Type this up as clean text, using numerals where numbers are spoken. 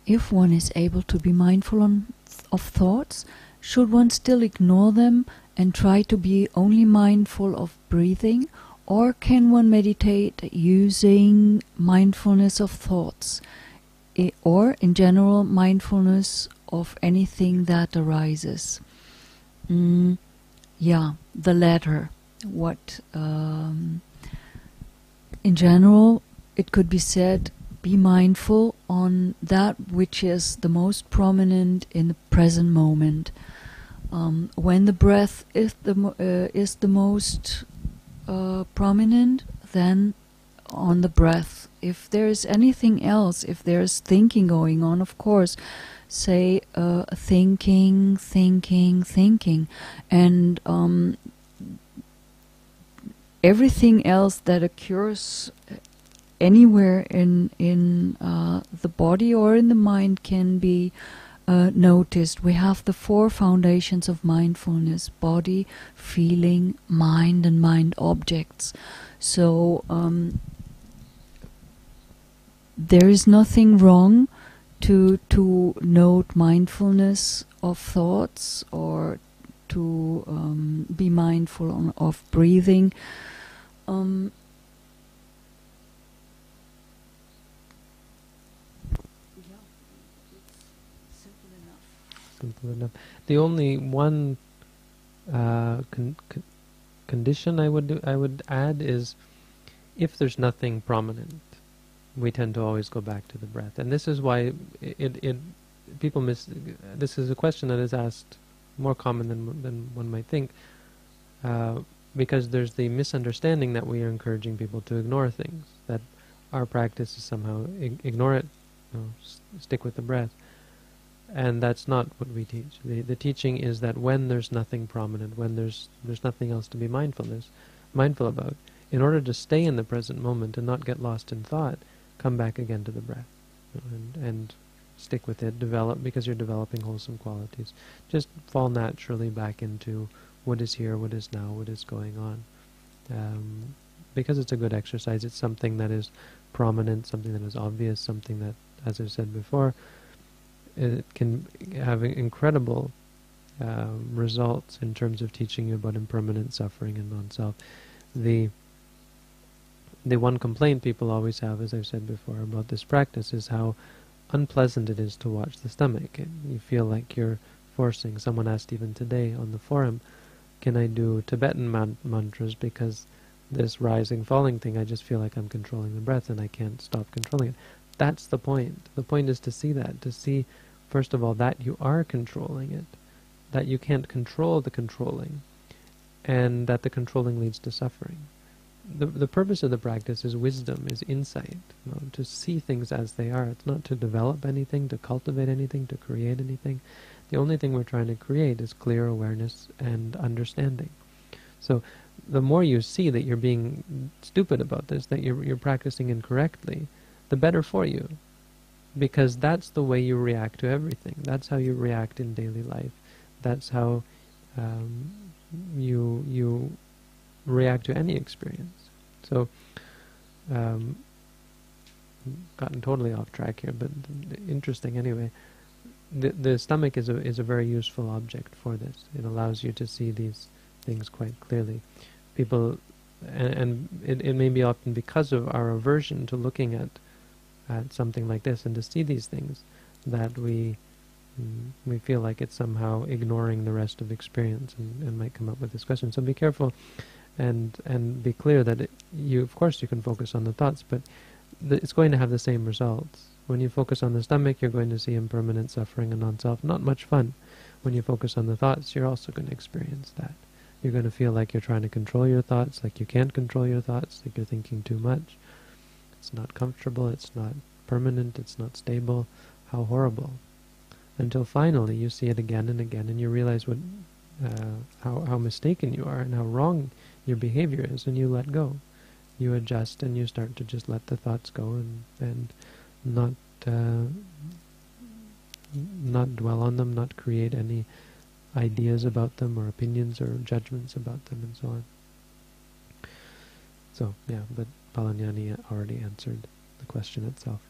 if one is able to be mindful of thoughts, should one still ignore them and try to be only mindful of breathing, or can one meditate using mindfulness of thoughts, or in general mindfulness of anything that arises? Yeah, the latter. What in general, it could be said, be mindful on that which is the most prominent in the present moment. When the breath is the most prominent, then on the breath. If there is anything else, if there is thinking going on, of course, say thinking, and everything else that occurs anywhere in the body or in the mind can be noticed. We have the 4 foundations of mindfulness: body, feeling, mind, and mind objects. So there is nothing wrong to note mindfulness of thoughts, or to be mindful of breathing. Simple enough. The only one condition I would add is, if there's nothing prominent, we tend to always go back to the breath, and this is why people miss. This is a question that is asked more common than one might think, because there's the misunderstanding that we are encouraging people to ignore things, that our practice is somehow ignore it, stick with the breath. And that's not what we teach. The teaching is that when there's nothing prominent, when there's nothing else to be mindful about, in order to stay in the present moment and not get lost in thought, come back again to the breath, and stick with it, develop, because you're developing wholesome qualities. Just fall naturally back into what is here, what is now, what is going on. Because it's a good exercise, it's something that is prominent, something that is obvious, something that, as I've said before, it can have incredible results in terms of teaching you about impermanent suffering and non-self. The one complaint people always have, as I've said before, about this practice is how unpleasant it is to watch the stomach. You feel like you're forcing. Someone asked even today on the forum, can I do Tibetan mantras, because this rising, falling thing, I just feel like I'm controlling the breath and I can't stop controlling it. That's the point. The point is to see that, to see, first of all, that you are controlling it, that you can't control the controlling, and that the controlling leads to suffering. The purpose of the practice is wisdom, is insight, to see things as they are. It's not to develop anything, to cultivate anything, to create anything. The only thing we're trying to create is clear awareness and understanding. So the more you see that you're being stupid about this, that you're practicing incorrectly, the better for you, because that's the way you react to everything. That's how you react in daily life. That's how you react to any experience. So, gotten totally off track here, but interesting anyway. The stomach is a very useful object for this. It allows you to see these things quite clearly. People, and it may be often because of our aversion to looking at something like this and to see these things, that we feel like it's somehow ignoring the rest of experience, and might come up with this question. So be careful and be clear that of course you can focus on the thoughts, but it's going to have the same results. When you focus on the stomach, you're going to see impermanent suffering and non-self. Not much fun. When you focus on the thoughts, you're also going to experience that. You're going to feel like you're trying to control your thoughts, like you can't control your thoughts, like you're thinking too much. It's not comfortable, it's not permanent, it's not stable. How horrible. Until finally you see it again and again, and you realize how mistaken you are and how wrong your behavior is, and you let go. You adjust and you start to just let the thoughts go and not dwell on them, not create any ideas about them or opinions or judgments about them, and so on. So, yeah, but Palanyani already answered the question itself.